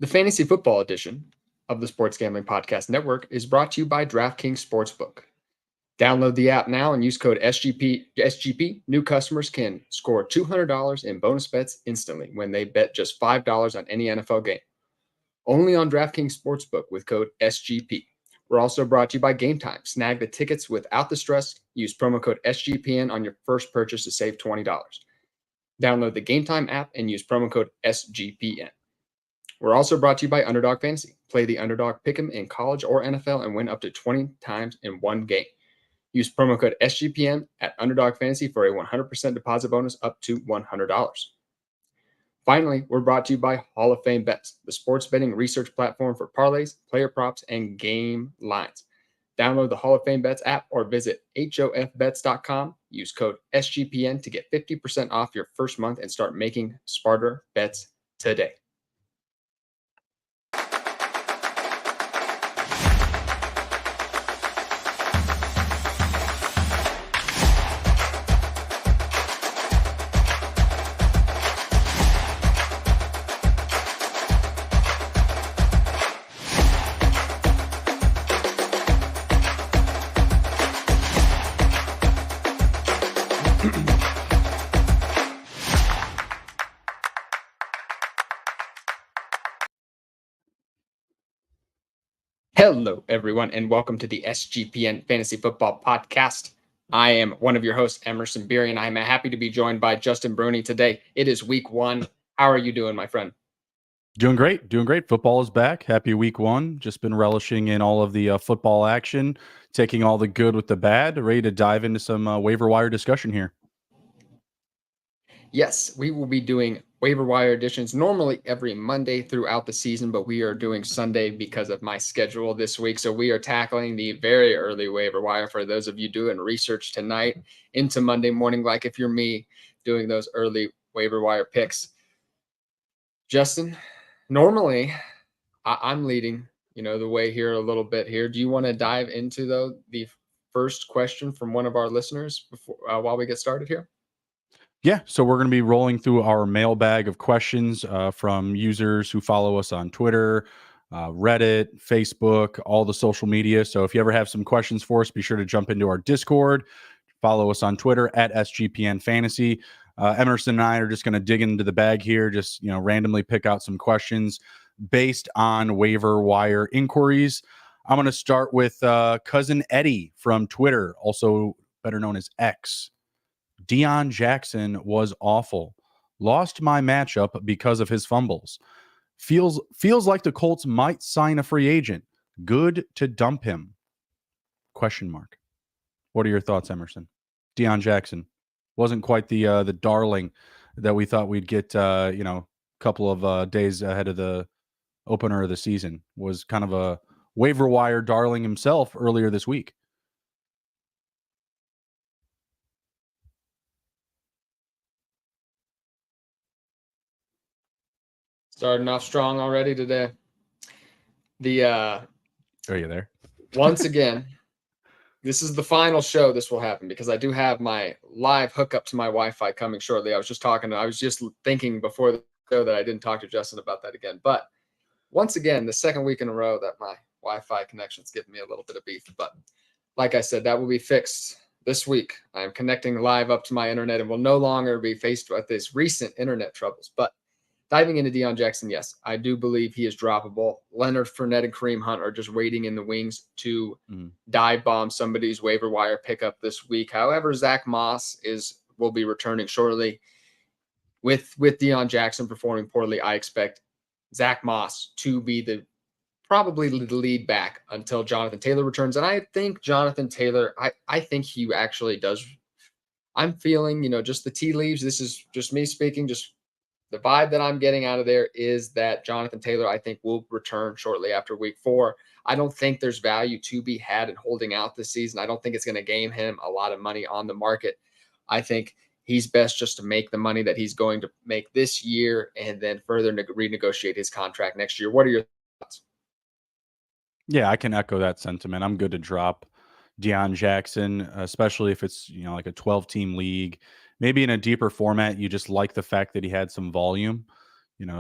The Fantasy Football edition of the Sports Gambling Podcast Network is brought to you by DraftKings Sportsbook. Download the app now and use code SGP. New customers can score $200 in bonus bets instantly when they bet just $5 on any NFL game. Only on DraftKings Sportsbook with code SGP. We're also brought to you by Game Time. Snag the tickets without the stress. Use promo code SGPN on your first purchase to save $20. Download the Game Time app and use promo code SGPN. We're also brought to you by Underdog Fantasy. Play the Underdog Pick'em in college or NFL and win up to 20 times in one game. Use promo code SGPN at Underdog Fantasy for a 100% deposit bonus up to $100. Finally, we're brought to you by Hall of Fame Bets, the sports betting research platform for parlays, player props, and game lines. Download the Hall of Fame Bets app or visit hofbets.com. Use code SGPN to get 50% off your first month and start making smarter bets today. Hello, everyone, and welcome to the SGPN Fantasy Football Podcast. I am one of your hosts, Emerson Beery, and I'm happy to be joined by Justin Bruni today. It is week one. How are you doing, my friend? Doing great. Football is back. Happy week one. Just been relishing in all of the football action, taking all the good with the bad, ready to dive into some waiver wire discussion here. Yes, we will be doing waiver wire editions normally every Monday throughout the season, but we are doing Sunday because of my schedule this week. So we are tackling the very early waiver wire for those of you doing research tonight into Monday morning, like if you're me doing those early waiver wire picks. Justin, normally I'm leading, the way here a little bit here. Do you want to dive into the first question from one of our listeners before while we get started here? Yeah, so we're going to be rolling through our mailbag of questions from users who follow us on Twitter, Reddit, Facebook, all the social media. So if you ever have some questions for us, be sure to jump into our Discord. Follow us on Twitter at SGPN Fantasy. Emerson and I are just going to dig into the bag here, just randomly pick out some questions based on waiver wire inquiries. I'm going to start with Cousin Eddie from Twitter, also better known as X. Deion Jackson was awful. Lost my matchup because of his fumbles. Feels like the Colts might sign a free agent. Good to dump him? ? What are your thoughts, Emerson? Deion Jackson wasn't quite the darling that we thought we'd get. Couple of days ahead of the opener of the season. Was kind of a waiver wire darling himself earlier this week. Starting off strong already today. Are you there? Once again, this is the final show this will happen because I do have my live hookup to my Wi-Fi coming shortly. I was just thinking before the show that I didn't talk to Justin about that again. But once again, the second week in a row that my Wi-Fi connection's giving me a little bit of beef. But like I said, that will be fixed this week. I'm connecting live up to my internet and will no longer be faced with this recent internet troubles. But diving into Deion Jackson, yes, I do believe he is droppable. Leonard Fournette and Kareem Hunt are just waiting in the wings to dive bomb somebody's waiver wire pickup this week. However, Zach Moss will be returning shortly. With Deion Jackson performing poorly, I expect Zach Moss to be probably the lead back until Jonathan Taylor returns. And I think Jonathan Taylor, I think he actually does. I'm feeling, just the tea leaves. This is just me speaking, just the vibe that I'm getting out of there is that Jonathan Taylor, I think, will return shortly after week 4. I don't think there's value to be had in holding out this season. I don't think it's going to gain him a lot of money on the market. I think he's best just to make the money that he's going to make this year and then further renegotiate his contract next year. What are your thoughts? Yeah, I can echo that sentiment. I'm good to drop Deion Jackson, especially if it's, like a 12-team league. Maybe in a deeper format, you just like the fact that he had some volume.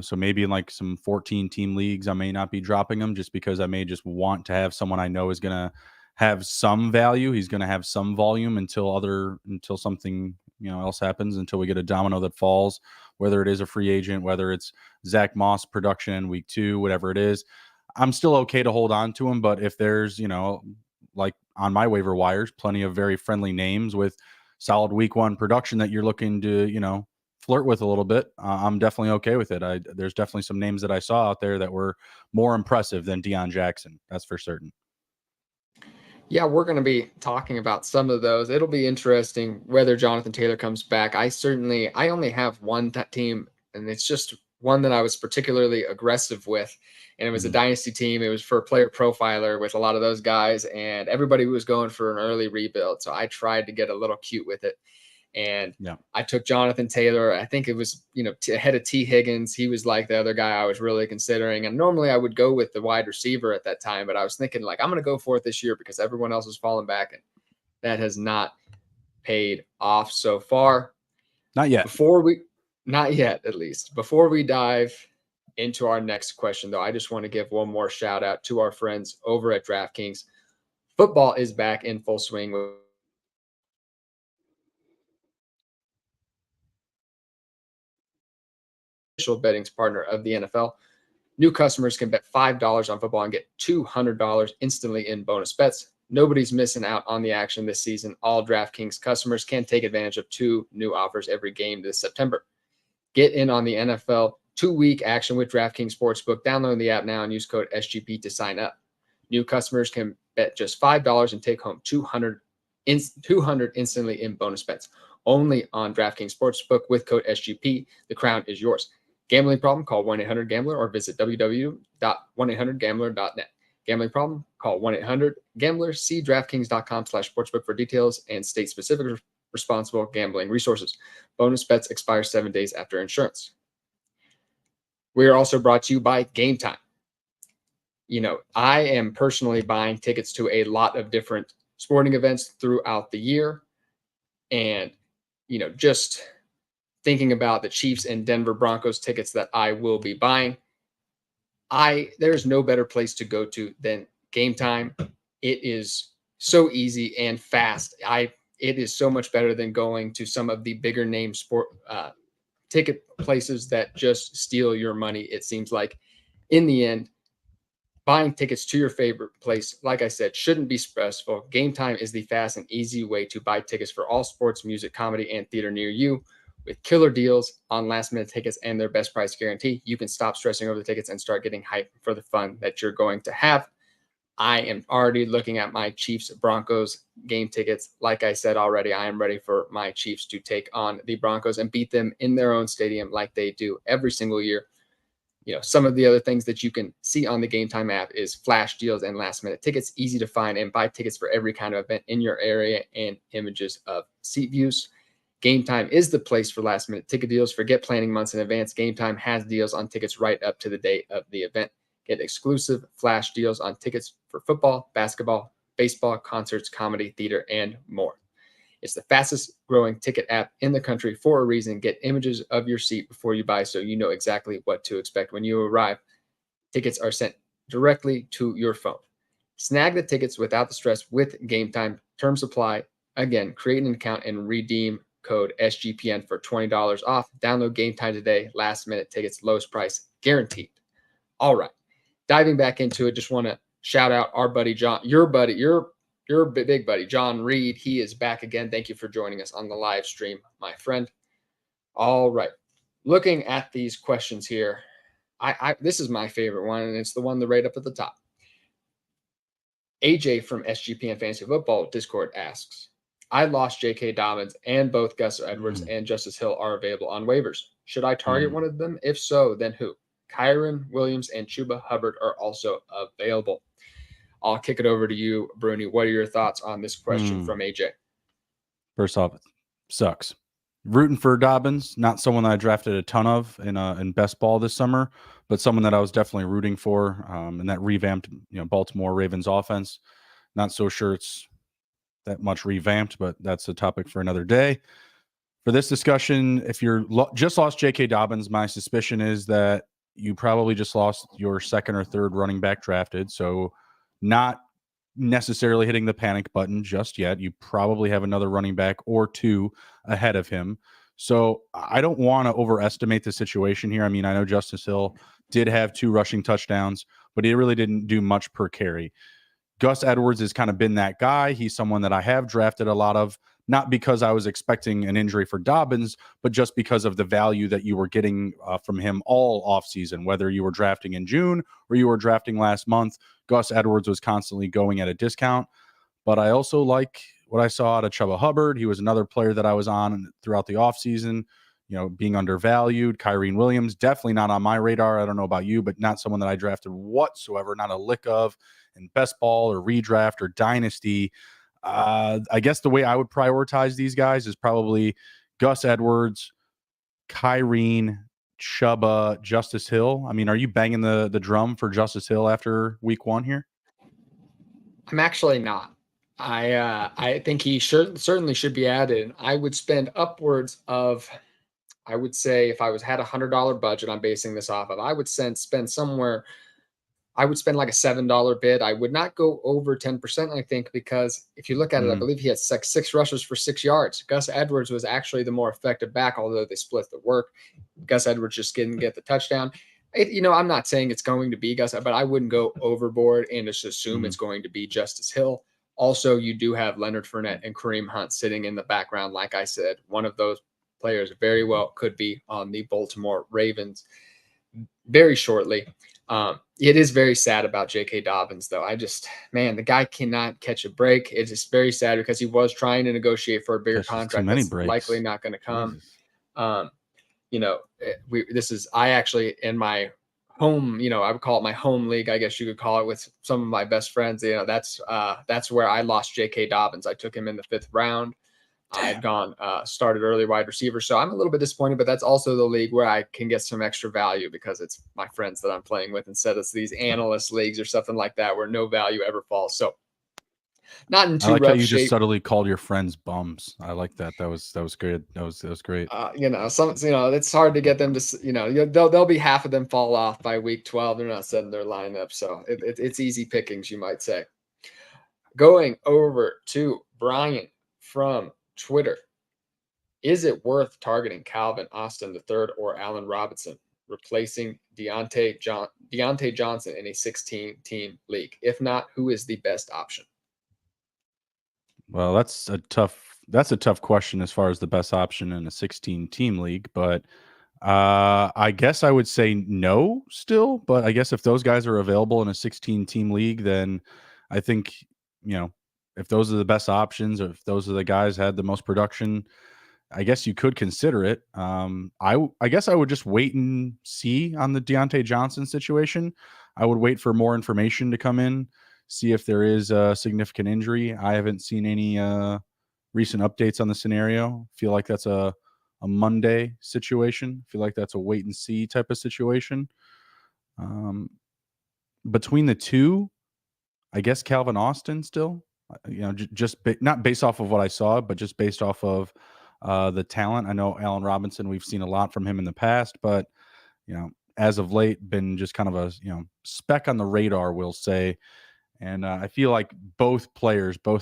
So maybe in like some 14 team leagues, I may not be dropping him just because I may just want to have someone I know is going to have some value. He's going to have some volume until something, else happens, until we get a domino that falls, whether it is a free agent, whether it's Zach Moss production in week 2, whatever it is. I'm still okay to hold on to him. But if there's, like on my waiver wires, plenty of very friendly names with solid week 1 production that you're looking to, flirt with a little bit, I'm definitely okay with it. There's definitely some names that I saw out there that were more impressive than Deion Jackson. That's for certain. Yeah, we're going to be talking about some of those. It'll be interesting whether Jonathan Taylor comes back. I only have one team, and it's just one that I was particularly aggressive with, and it was a dynasty team. It was for a player profiler with a lot of those guys, and everybody was going for an early rebuild. So I tried to get a little cute with it. And I took Jonathan Taylor. I think it was, ahead of T. Higgins. He was like the other guy I was really considering. And normally I would go with the wide receiver at that time, but I was thinking like, I'm going to go for it this year because everyone else is falling back. And that has not paid off so far. Not yet. Not yet, at least. Before we dive into our next question, though, I just want to give one more shout out to our friends over at DraftKings. Football is back in full swing with betting partner of the NFL. New customers can bet $5 on football and get $200 instantly in bonus bets. Nobody's missing out on the action this season. All DraftKings customers can take advantage of 2 new offers every game this September. Get in on the NFL 2-week action with DraftKings Sportsbook. Download the app now and use code SGP to sign up. New customers can bet just $5 and take home $200 instantly in bonus bets. Only on DraftKings Sportsbook with code SGP. The crown is yours. Gambling problem? Call 1-800-GAMBLER or visit www.1800gambler.net. Gambling problem? Call 1-800-GAMBLER. See DraftKings.com/sportsbook for details and state-specific responsible gambling resources. Bonus bets expire 7 days after insurance. We are also brought to you by Game Time. I am personally buying tickets to a lot of different sporting events throughout the year. And, just thinking about the Chiefs and Denver Broncos tickets that I will be buying, there's no better place to go to than Game Time. It is so easy and fast. It is so much better than going to some of the bigger name sport ticket places that just steal your money. It seems like in the end, buying tickets to your favorite place, like I said, shouldn't be stressful. Game Time is the fast and easy way to buy tickets for all sports, music, comedy, and theater near you. With killer deals on last-minute tickets and their best price guarantee, you can stop stressing over the tickets and start getting hyped for the fun that you're going to have. I am already looking at my Chiefs-Broncos game tickets. Like I said already, I am ready for my Chiefs to take on the Broncos and beat them in their own stadium like they do every single year. Some of the other things that you can see on the Game Time app is flash deals and last-minute tickets, easy to find and buy tickets for every kind of event in your area and images of seat views. Game Time is the place for last-minute ticket deals. Forget planning months in advance. Game Time has deals on tickets right up to the date of the event. Get exclusive flash deals on tickets for football, basketball, baseball, concerts, comedy, theater, and more. It's the fastest growing ticket app in the country for a reason. Get images of your seat before you buy so you know exactly what to expect when you arrive. Tickets are sent directly to your phone. Snag the tickets without the stress with Game Time. Terms apply. Again, create an account and redeem code SGPN for $20 off. Download Game Time today. Last minute tickets, lowest price guaranteed. All right. Diving back into it, just want to shout out our buddy John, your big buddy, John Reed. He is back again. Thank you for joining us on the live stream, my friend. All right. Looking at these questions here, this is my favorite one, and it's the one right up at the top. AJ from SGPN Fantasy Football Discord asks, I lost J.K. Dobbins and both Gus Edwards and Justice Hill are available on waivers. Should I target one of them? If so, then who? Kyren Williams and Chuba Hubbard are also available. I'll kick it over to you, Bruni. What are your thoughts on this question from AJ? First off, it sucks. Rooting for Dobbins, not someone that I drafted a ton of in best ball this summer, but someone that I was definitely rooting for in that revamped Baltimore Ravens offense. Not so sure it's that much revamped, but that's a topic for another day. For this discussion, if you're just lost J.K. Dobbins, my suspicion is that you probably just lost your second or third running back drafted. So not necessarily hitting the panic button just yet. You probably have another running back or two ahead of him. So I don't want to overestimate the situation here. I mean, I know Justice Hill did have 2 rushing touchdowns, but he really didn't do much per carry. Gus Edwards has kind of been that guy. He's someone that I have drafted a lot of, not because I was expecting an injury for Dobbins, but just because of the value that you were getting from him all offseason, whether you were drafting in June or you were drafting last month. Gus Edwards was constantly going at a discount. But I also like what I saw out of Chuba Hubbard. He was another player that I was on throughout the offseason, being undervalued. Kyren Williams, definitely not on my radar. I don't know about you, but not someone that I drafted whatsoever, not a lick of in best ball or redraft or dynasty. I guess the way I would prioritize these guys is probably Gus Edwards, Kyren, Chuba, Justice Hill. I mean, are you banging the drum for Justice Hill after week 1 here? I'm actually not. I think he certainly should be added. I would spend upwards of, I would say, if I had $100 budget, I'm basing this off of, I would spend somewhere. I would spend like a $7 bid. I would not go over 10%, I think, because if you look at it, I believe he had 6 rushes for 6 yards. Gus Edwards was actually the more effective back, although they split the work. Gus Edwards just didn't get the touchdown. I'm not saying it's going to be Gus, but I wouldn't go overboard and just assume it's going to be Justice Hill. Also, you do have Leonard Fournette and Kareem Hunt sitting in the background. Like I said, one of those players very well could be on the Baltimore Ravens very shortly. It is very sad about J.K. Dobbins, though. The guy cannot catch a break. It's just very sad because he was trying to negotiate for a bigger contract that's likely not going to come. I actually, in my home, I would call it my home league, I guess you could call it, with some of my best friends. That's where I lost J.K. Dobbins. I took him in the 5th round. I had gone started early wide receiver. So I'm a little bit disappointed, but that's also the league where I can get some extra value because it's my friends that I'm playing with instead of these analyst leagues or something like that where no value ever falls. So not in too rough shape. I like how you just subtly called your friends bums. I like that. That was good. That was great. It's hard to get them to, they'll be half of them fall off by week 12. They're not setting their lineup. So it's easy pickings, you might say. Going over to Brian from Twitter. Is it worth targeting Calvin Austin III or Allen Robinson, replacing Deontay Johnson in a 16-team league? If not, who is the best option? Well, that's a tough question as far as the best option in a 16-team league, but I guess I would say no still. But I guess if those guys are available in a 16-team league, then I think, if those are the best options, or if those are the guys had the most production, I guess you could consider it. I guess I would just wait and see on the Deontay Johnson situation. I would wait for more information to come in, see if there is a significant injury. I haven't seen any recent updates on the scenario. Feel like that's a Monday situation. Feel like that's a wait and see type of situation. Between the two, I guess Calvin Austin still, not based off of what I saw, but just based off of the talent. I know Allen Robinson, we've seen a lot from him in the past, but as of late, been just kind of a speck on the radar, we'll say. And I feel like both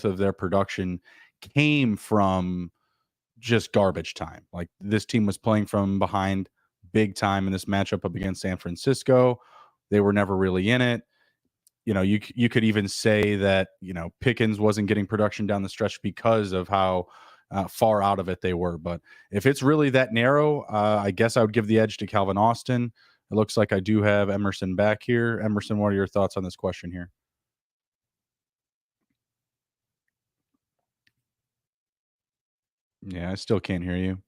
of their production came from just garbage time. Like, this team was playing from behind big time in this matchup up against San Francisco. They were never really in it. You could even say that, Pickens wasn't getting production down the stretch because of how far out of it they were. But if it's really that narrow, I guess I would give the edge to Calvin Austin. It looks like I do have Emerson back here. Emerson, what are your thoughts on this question here? Yeah, I still can't hear you.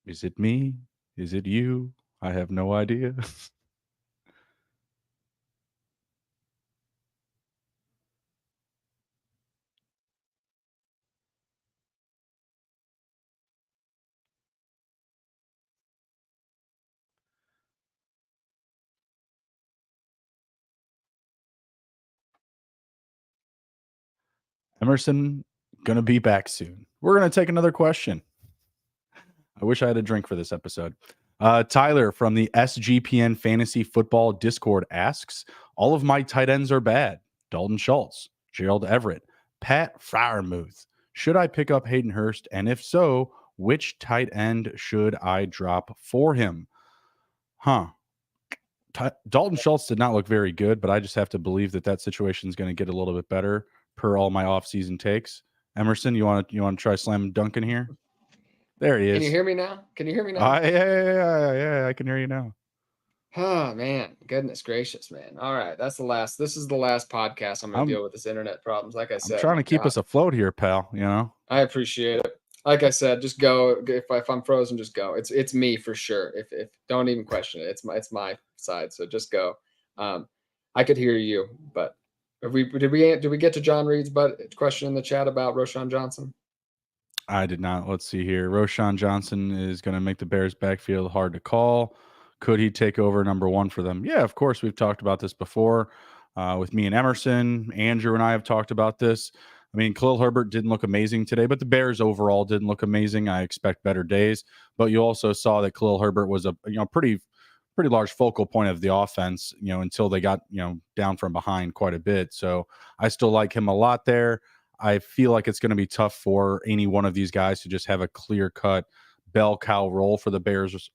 Is it me? Is it you? I have no idea. Emerson going to be back soon. We're going to take another question. I wish I had a drink for this episode. Tyler from the SGPN Fantasy Football Discord asks, all of my tight ends are bad. Dalton Schultz, Gerald Everett, Pat Freiermuth. Should I pick up Hayden Hurst? And if so, which tight end should I drop for him? Dalton Schultz did not look very good, but I just have to believe that situation is going to get a little bit better per all my offseason takes. Emerson, you want to try slam dunking here? There he is. Can you hear me now? Yeah, I can hear you now. Oh man, goodness gracious, man. All right, this is the last podcast I'm gonna deal with this internet problems. Like I said, I'm trying to keep us afloat here, pal. You know, I appreciate it. Like I said, just go. If I'm frozen, just go. It's me for sure. If don't even question it. It's my side. So just go. I could hear you, but did we get to John Reed's question in the chat about Roschon Johnson? I did not. Let's see here. Roschon Johnson is going to make the Bears backfield hard to call. Could he take over number one for them? Yeah, of course. We've talked about this before with me and Emerson. Andrew and I have talked about this. I mean, Khalil Herbert didn't look amazing today, but the Bears overall didn't look amazing. I expect better days. But you also saw that Khalil Herbert was a pretty large focal point of the offense, until they got down from behind quite a bit. So I still like him a lot there. I feel like it's going to be tough for any one of these guys to just have a clear-cut bell cow role for the Bears.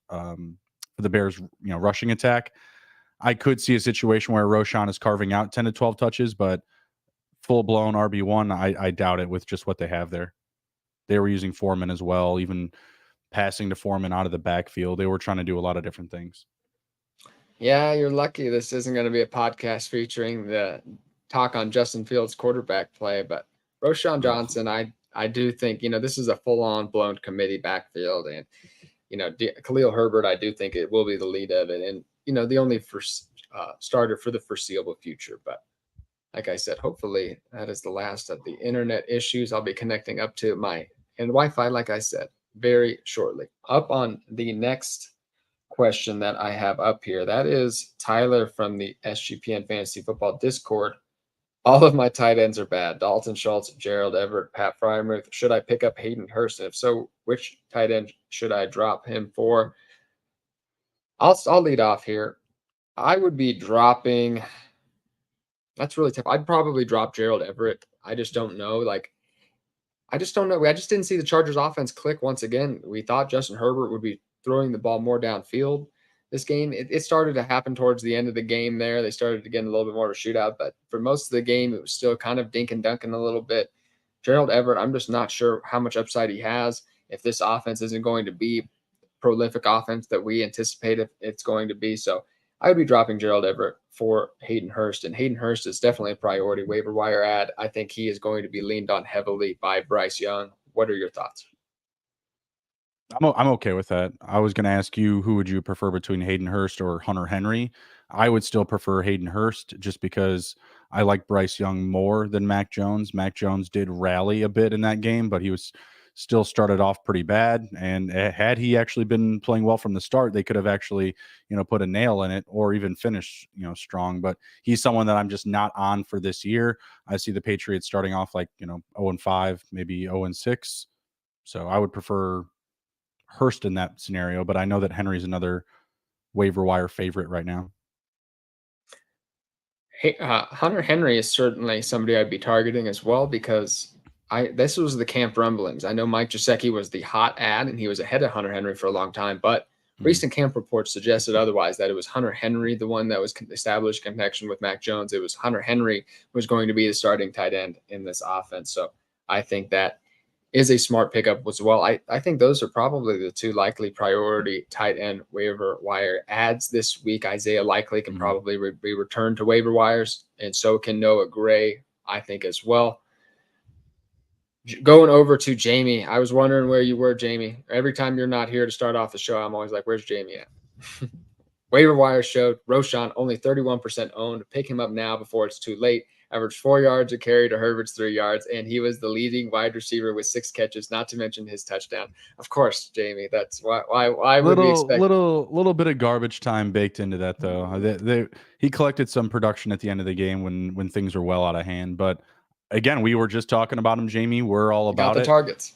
Rushing attack. I could see a situation where Roschon is carving out 10 to 12 touches, but full-blown RB1, I doubt it with just what they have there. They were using Foreman as well, even passing to Foreman out of the backfield. They were trying to do a lot of different things. Yeah, you're lucky this isn't going to be a podcast featuring the talk on Justin Fields' quarterback play, but Roschon Johnson, I do think, this is a full-on blown committee backfield, and, Khalil Herbert, I do think it will be the lead of it, and, the only first starter for the foreseeable future. But like I said, hopefully that is the last of the internet issues. I'll be connecting up to my Wi-Fi, like I said, very shortly. Up on the next question that I have up here, that is Tyler from the SGPN Fantasy Football Discord. All of my tight ends are bad. Dalton Schultz, Gerald Everett, Pat Freiermuth. Should I pick up Hayden Hurst? And if so, which tight end should I drop him for? I'll lead off here. I would be dropping. That's really tough. I'd probably drop Gerald Everett. I just don't know. I just don't know. I just didn't see the Chargers offense click once again. We thought Justin Herbert would be throwing the ball more downfield this game. It started to happen towards the end of the game there. They started to get a little bit more of a shootout, but for most of the game, it was still kind of dink and dunking a little bit. Gerald Everett, I'm just not sure how much upside he has. If this offense isn't going to be prolific offense that we anticipate it's going to be. So I would be dropping Gerald Everett for Hayden Hurst, and Hayden Hurst is definitely a priority waiver wire ad. I think he is going to be leaned on heavily by Bryce Young. What are your thoughts? I'm okay with that. I was going to ask you, who would you prefer between Hayden Hurst or Hunter Henry? I would still prefer Hayden Hurst just because I like Bryce Young more than Mac Jones. Mac Jones did rally a bit in that game, but he was still started off pretty bad. And had he actually been playing well from the start, they could have actually, put a nail in it or even finished, strong. But he's someone that I'm just not on for this year. I see the Patriots starting off 0-5, maybe 0-6. So I would prefer Hurst in that scenario, but I know that Henry's another waiver wire favorite right now. Hey, Hunter Henry is certainly somebody I'd be targeting as well, because this was the camp rumblings. I know Mike Gesicki was the hot ad and he was ahead of Hunter Henry for a long time, but recent camp reports suggested otherwise, that it was Hunter Henry, the one that was established connection with Mac Jones. It was Hunter Henry was going to be the starting tight end in this offense. So I think that is a smart pickup as well. I think those are probably the two likely priority tight end waiver wire ads this week. Isaiah Likely can probably be returned to waiver wires, and so can Noah Gray, I think, as well. Going over to Jamie, I was wondering where you were, Jamie. Every time you're not here to start off the show, I'm always like, where's Jamie at? Waiver wire showed Roschon only 31% owned. Pick him up now before it's too late. Averaged 4 yards a carry to Herbert's 3 yards, and he was the leading wide receiver with 6 catches, not to mention his touchdown. Of course, Jamie, that's why would we expect little bit of garbage time baked into that, though. He collected some production at the end of the game when things were well out of hand, but again, we were just talking about him, Jamie. We're all Got about the it. targets.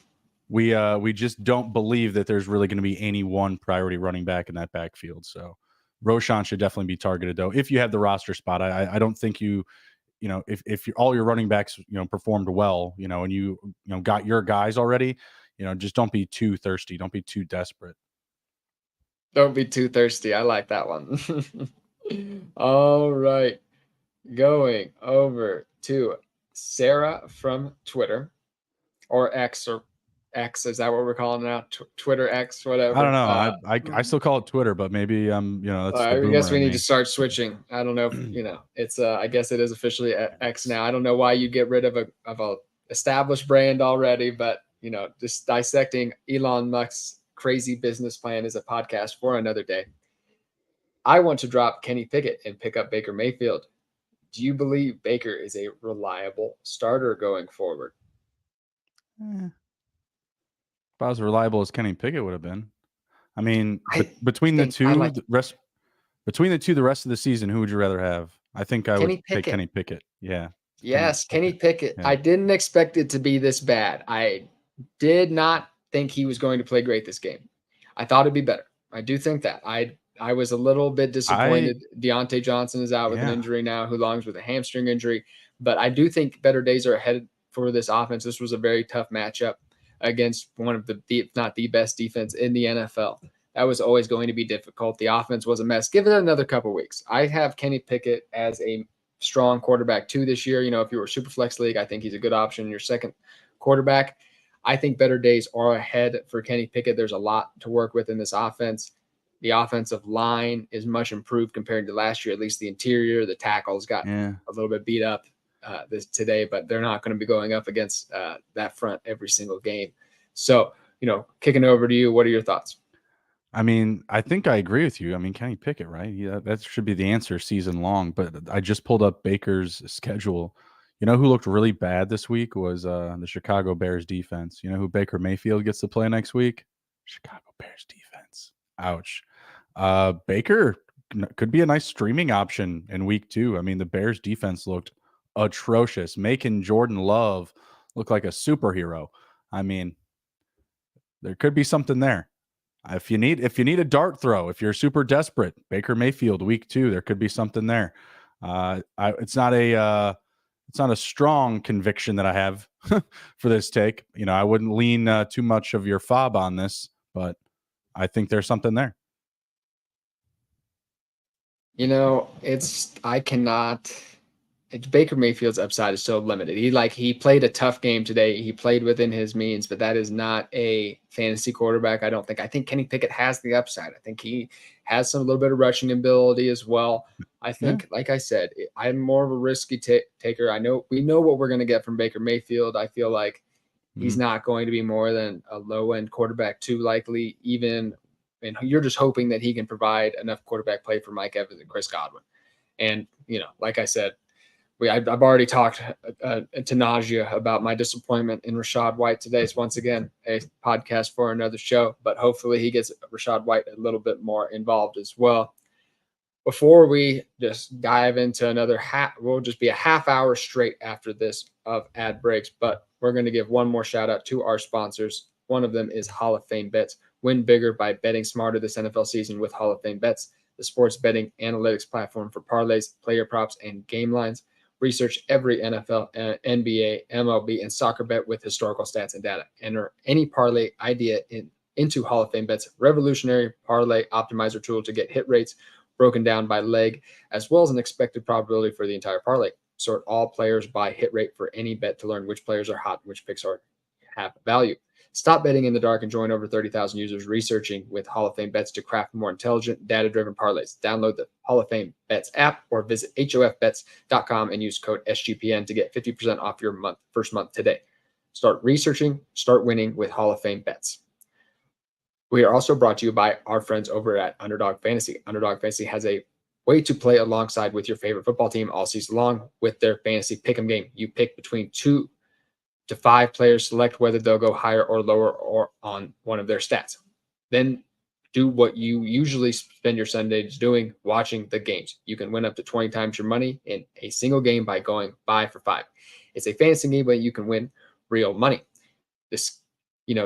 We just don't believe that there's really going to be any one priority running back in that backfield. So Roschon should definitely be targeted, though. If you have the roster spot, I don't think if all your running backs performed well, and you got your guys already, just don't be too thirsty, don't be too desperate. Don't be too thirsty. I like that one. All right, going over to Sarah from Twitter, or X, or X. Is that what we're calling it now? Twitter X, whatever. I don't know. I still call it Twitter, but maybe that's the I boomer guess we in need me. to start switching. I don't know if it's I guess it is officially X now. I don't know why you get rid of a established brand already, but just dissecting Elon Musk's crazy business plan is a podcast for another day. I want to drop Kenny Pickett and pick up Baker Mayfield. Do you believe Baker is a reliable starter going forward? About as reliable as Kenny Pickett would have been. I mean, between the two, the rest of the season, who would you rather have? I think I would take Kenny Pickett. Yeah. Yes, Kenny Pickett. Yeah. I didn't expect it to be this bad. I did not think he was going to play great this game. I thought it'd be better. I do think that. I was a little bit disappointed. Deontay Johnson is out with an injury now, Hulong's with a hamstring injury. But I do think better days are ahead for this offense. This was a very tough matchup against one of the, if not the best defense in the NFL. That was always going to be difficult. The offense was a mess. Give it another couple weeks. I have Kenny Pickett as a strong quarterback 2 this year. If you were a super flex league, I think he's a good option in your second quarterback. I think better days are ahead for Kenny Pickett. There's a lot to work with in this offense. The offensive line is much improved compared to last year. At least the interior, the tackles got a little bit beat up today, but they're not going to be going up against that front every single game. So, kicking over to you, what are your thoughts? I mean, I think I agree with you. I mean, Kenny Pickett, right? Yeah, that should be the answer season long. But I just pulled up Baker's schedule. You know who looked really bad this week was the Chicago Bears defense. You know who Baker Mayfield gets to play next week? Chicago Bears defense. Ouch. Baker could be a nice streaming option in week 2. I mean, the Bears defense looked atrocious, making Jordan Love look like a superhero. I mean, there could be something there. If you need a dart throw, if you're super desperate, Baker Mayfield week 2, there could be something there. It's not a strong conviction that I have for this take. I wouldn't lean too much of your fob on this, but I think there's something there. Baker Mayfield's upside is so limited. He played a tough game today. He played within his means, but that is not a fantasy quarterback. I don't think. I think Kenny Pickett has the upside. I think he has a little bit of rushing ability as well. I think, like I said, I'm more of a risky taker. We know what we're going to get from Baker Mayfield. I feel like he's not going to be more than a low-end quarterback 2 likely, and you're just hoping that he can provide enough quarterback play for Mike Evans and Chris Godwin. And, like I said, I've already talked to nausea about my disappointment in Rachaad White today. It's once again a podcast for another show, but hopefully he gets Rachaad White a little bit more involved as well. Before we just dive into another we'll just be a half hour straight after this of ad breaks, but we're going to give one more shout out to our sponsors. One of them is Hall of Fame Bets. Win bigger by betting smarter this NFL season with Hall of Fame Bets, the sports betting analytics platform for parlays, player props, and game lines. Research every NFL, NBA, MLB, and soccer bet with historical stats and data. Enter any parlay idea into Hall of Fame Bet's revolutionary parlay optimizer tool to get hit rates broken down by leg, as well as an expected probability for the entire parlay. Sort all players by hit rate for any bet to learn which players are hot and which picks have value. Stop betting in the dark and join over 30,000 users researching with Hall of Fame Bets to craft more intelligent, data-driven parlays. Download the Hall of Fame Bets app or visit hofbets.com and use code SGPN to get 50% off your first month today. Start researching, start winning with Hall of Fame Bets. We are also brought to you by our friends over at Underdog Fantasy. Underdog Fantasy has a way to play alongside with your favorite football team all season long with their fantasy pick'em game. You pick between 2 to 5 players, select whether they'll go higher or lower or on one of their stats. Then do what you usually spend your Sundays doing, watching the games. You can win up to 20 times your money in a single game by going 5 for 5. It's a fantasy game, but you can win real money. This,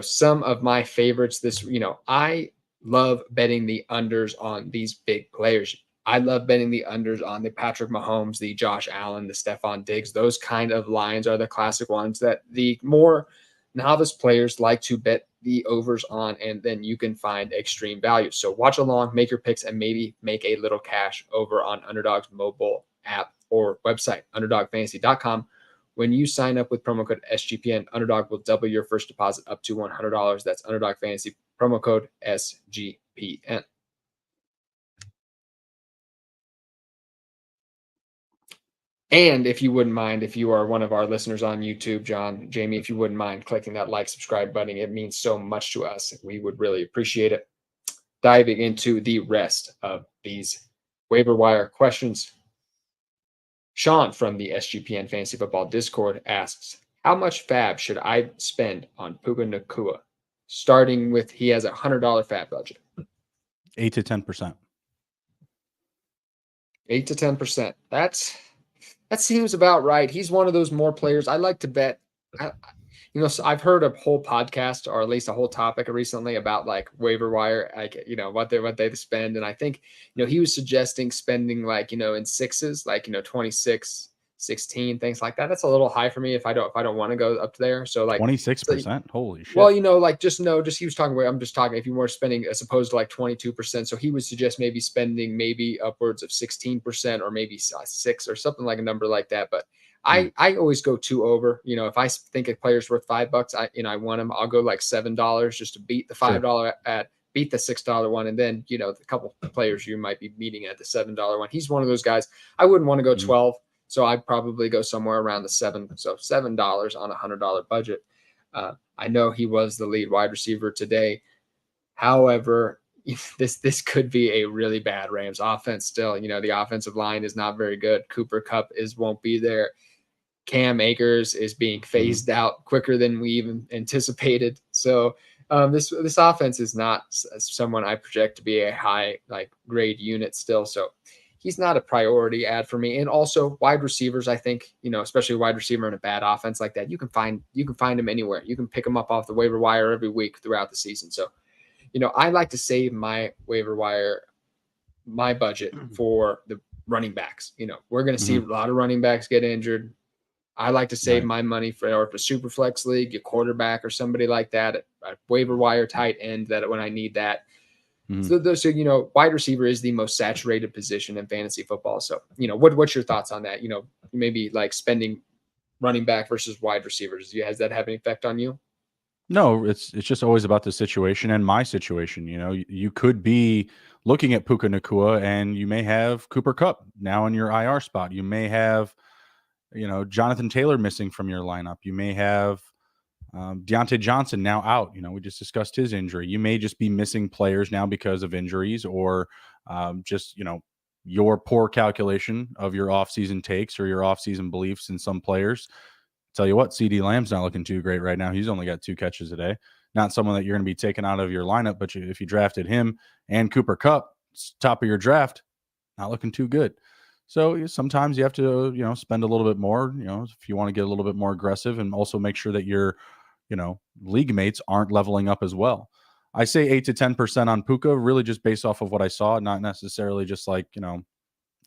some of my favorites I love betting the unders on these big players. I love betting the unders on the Patrick Mahomes, the Josh Allen, the Stephon Diggs. Those kind of lines are the classic ones that the more novice players like to bet the overs on, and then you can find extreme value. So watch along, make your picks, and maybe make a little cash over on Underdog's mobile app or website, underdogfantasy.com. When you sign up with promo code SGPN, Underdog will double your first deposit up to $100. That's Underdog Fantasy, promo code SGPN. And if you wouldn't mind, if you are one of our listeners on YouTube, John, Jamie, if you wouldn't mind clicking that like, subscribe button, it means so much to us. We would really appreciate it. Diving into the rest of these waiver wire questions. Sean from the SGPN Fantasy Football Discord asks, how much fab should I spend on Puka Nucua? Starting with, he has a $100 fab budget. 8 to 10%. 8 to 10%. That seems about right. He's one of those more players I like to bet. So I've heard a whole podcast, or at least a whole topic recently about like waiver wire, like, what they spend. And I think, he was suggesting spending like, in sixes, like, 26, 16, things like that. That's a little high for me if I don't want to go up there. So like 26%. Holy shit. Well, he was talking about, I'm just talking, if you were spending as opposed to like 22%. So he would suggest maybe spending maybe upwards of 16% or maybe 6 or something like a number like that. But I always go 2 over. If I think a player's worth $5, I want him, I'll go like $7 just to beat the $5 beat the $6 one. And then, a couple of players you might be meeting at the $7 one. He's one of those guys. I wouldn't want to go 12. So I'd probably go somewhere around the 7. So $7 on a $100 budget. I know he was the lead wide receiver today. However, this could be a really bad Rams offense still. The offensive line is not very good. Cooper Kupp won't be there. Cam Akers is being phased out quicker than we even anticipated. So this offense is not someone I project to be a high grade unit still. So he's not a priority ad for me. And also wide receivers, I think, especially a wide receiver in a bad offense like that, you can find him anywhere. You can pick him up off the waiver wire every week throughout the season. So, I like to save my waiver wire, my budget for the running backs. We're going to see a lot of running backs get injured. I like to save my money for a super flex league, a quarterback or somebody like that, a waiver wire tight end that when I need that. So wide receiver is the most saturated position in fantasy football. So, what's your thoughts on that? Maybe like spending running back versus wide receivers. Has that have any effect on you? No, it's just always about the situation and my situation. You could be looking at Puka Nucua and you may have Cooper Kupp now in your IR spot. You may have, Jonathan Taylor missing from your lineup. You may have Deontay Johnson now out. We just discussed his injury. You may just be missing players now because of injuries or just, your poor calculation of your offseason takes or your offseason beliefs in some players. Tell you what, CD Lamb's not looking too great right now. He's only got 2 catches a day. Not someone that you're going to be taking out of your lineup, but if you drafted him and Cooper Kupp, top of your draft, not looking too good. So sometimes you have to, spend a little bit more, if you want to get a little bit more aggressive and also make sure that your, league mates aren't leveling up as well. I say 8 to 10% on Puka, really just based off of what I saw, not necessarily just like,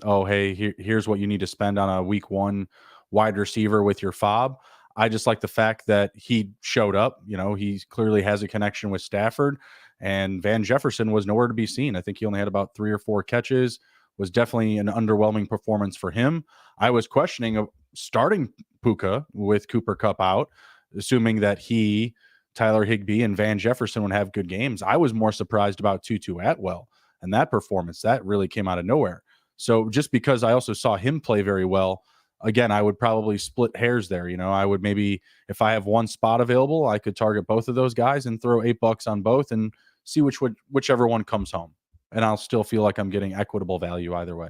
oh, hey, here's what you need to spend on a week 1 wide receiver with your fob. I just like the fact that he showed up. He clearly has a connection with Stafford, and Van Jefferson was nowhere to be seen. I think he only had about 3 or 4 catches. Was definitely an underwhelming performance for him. I was questioning starting Puka with Cooper Kupp out, assuming that he, Tyler Higbee, and Van Jefferson would have good games. I was more surprised about Tutu Atwell and that performance. That really came out of nowhere. So just because I also saw him play very well, again, I would probably split hairs there. I would maybe, if I have one spot available, I could target both of those guys and throw $8 on both and see whichever one comes home. And I'll still feel like I'm getting equitable value either way.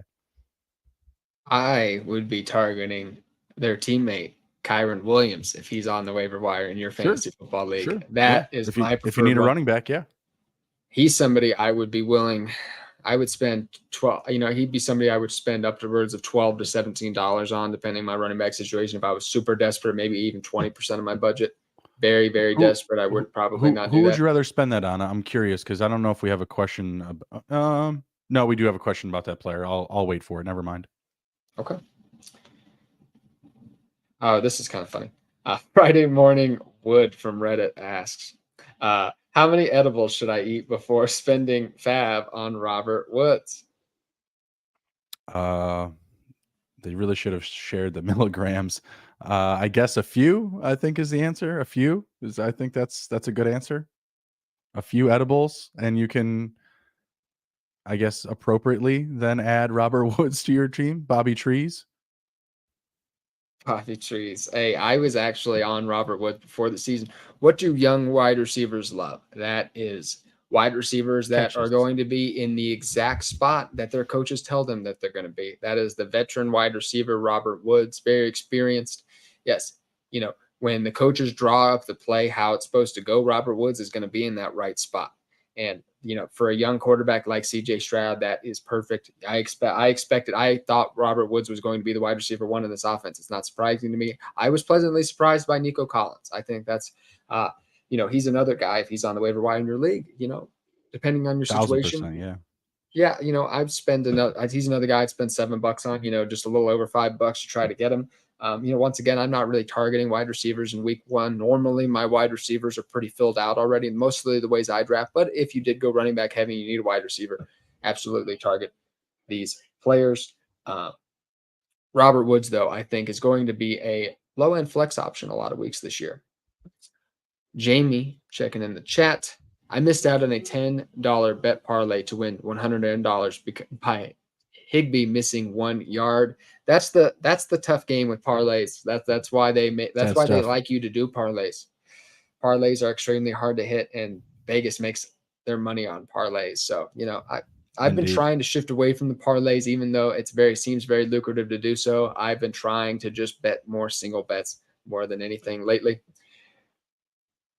I would be targeting their teammate, Kyren Williams, if he's on the waiver wire in your fantasy football league. That is my preferred. If you need a running back, yeah. He's somebody I would be willing. I would spend 12. He'd be somebody I would spend upwards of $12 to $17 on, depending on my running back situation. If I was super desperate, maybe even 20% of my budget. Very, very desperate, I would probably not do that. Who would you rather spend that on? I'm curious because I don't know if we have a question. No, we do have a question about that player. I'll wait for it. Never mind. Okay. Oh, this is kind of funny. Friday Morning Wood from Reddit asks, how many edibles should I eat before spending fab on Robert Woods? They really should have shared the milligrams. I guess a few, I think, is the answer. A few I think that's a good answer. A few edibles, and you can, I guess, appropriately then add Robert Woods to your team. Bobby Trees. Bobby Trees. Hey, I was actually on Robert Woods before the season. What do young wide receivers love? That is wide receivers that are going to be in the exact spot that their coaches tell them that they're going to be. That is the veteran wide receiver, Robert Woods, very experienced. Yes, when the coaches draw up the play, how it's supposed to go, Robert Woods is going to be in that right spot. And, for a young quarterback like CJ Stroud, that is perfect. I thought Robert Woods was going to be the wide receiver one in this offense. It's not surprising to me. I was pleasantly surprised by Nico Collins. I think that's, he's another guy. If he's on the waiver wire in your league, depending on your situation. Yeah. Yeah. He's another guy I'd spend $7 on, just a little over $5 to try to get him. Once again, I'm not really targeting wide receivers in week one. Normally, my wide receivers are pretty filled out already, mostly the ways I draft. But if you did go running back heavy, you need a wide receiver, absolutely target these players. Robert Woods, though, I think is going to be a low-end flex option a lot of weeks this year. Jamie checking in the chat. I missed out on a $10 bet parlay to win $100 by Higbee missing 1 yard. That's the tough game with parlays. That's why they like you to do parlays. Parlays are extremely hard to hit, and Vegas makes their money on parlays. So I've been trying to shift away from the parlays, even though seems very lucrative to do so. I've been trying to just bet more single bets more than anything lately.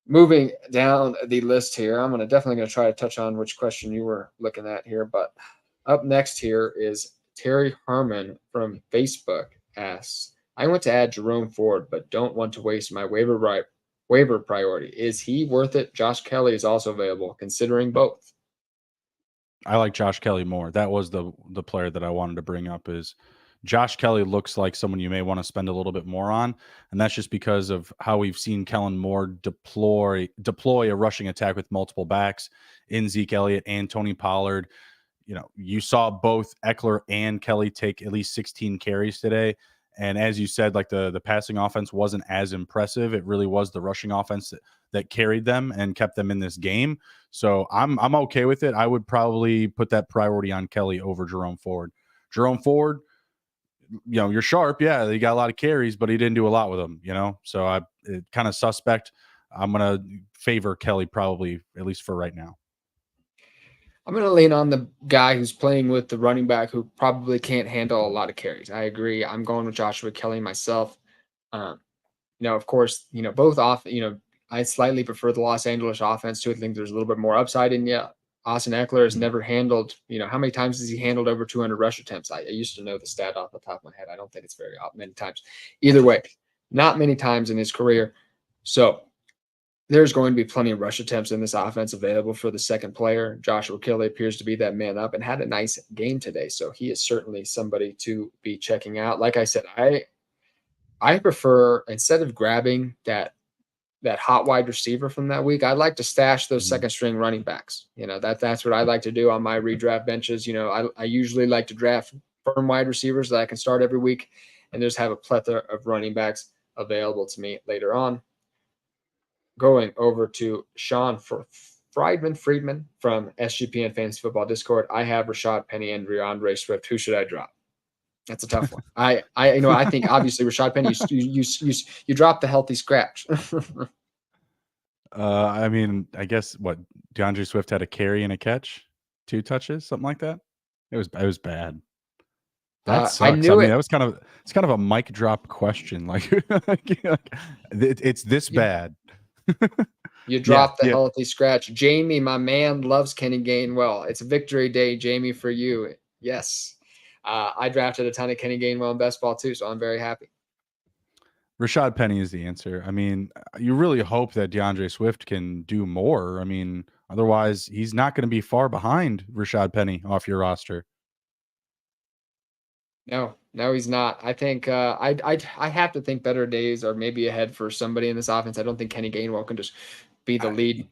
Moving down the list here, I'm definitely going to try to touch on which question you were looking at here, but up next here is Terry Harmon from Facebook asks, I want to add Jerome Ford, but don't want to waste my waiver priority. Is he worth it? Josh Kelley is also available, considering both. I like Josh Kelley more. That was the player that I wanted to bring up. Is Josh Kelley looks like someone you may want to spend a little bit more on, and that's just because of how we've seen Kellen Moore deploy a rushing attack with multiple backs in Zeke Elliott and Tony Pollard. You saw both Eckler and Kelley take at least 16 carries today. And as you said, like the passing offense wasn't as impressive. It really was the rushing offense that carried them and kept them in this game. So I'm okay with it. I would probably put that priority on Kelley over Jerome Ford. Jerome Ford, you're sharp. Yeah, he got a lot of carries, but he didn't do a lot with them, So it kind of suspect. I'm going to favor Kelley probably, at least for right now. I'm going to lean on the guy who's playing with the running back who probably can't handle a lot of carries. I agree. I'm going with Joshua Kelley myself. Of course, both off, I slightly prefer the Los Angeles offense too. I think there's a little bit more upside in Austin Eckler has never handled, how many times has he handled over 200 rush attempts? I used to know the stat off the top of my head. I don't think it's very many times. Either way, not many times in his career. So there's going to be plenty of rush attempts in this offense available for the second player. Joshua Kelley appears to be that man up and had a nice game today. So he is certainly somebody to be checking out. Like I said, I prefer, instead of grabbing that hot wide receiver from that week, I'd like to stash those second string running backs. That's what I like to do on my redraft benches. I usually like to draft firm wide receivers that I can start every week and just have a plethora of running backs available to me later on. Going over to Sean Friedman from SGPN Fantasy Football Discord. I have Rashaad Penny and DeAndre Swift. Who should I drop? That's a tough one. I think obviously Rashaad Penny, you dropped the healthy scratch. I guess DeAndre Swift had a carry and a catch, 2 touches, something like that. It was bad. That sucks. That was it's kind of a mic drop question. Like, it's this bad. You dropped the yeah. healthy scratch. Jamie, my man, loves Kenny Gainwell. It's a victory day, Jamie, for you. Yes. I drafted a ton of Kenny Gainwell in best ball too, so I'm very happy. Rashad Penny is the answer. I mean, you really hope that DeAndre Swift can do more. I mean, otherwise he's not going to be far behind Rashad Penny off your roster. No, he's not. I think I have to think better days are maybe ahead for somebody in this offense. I don't think Kenny Gainwell can just be the lead.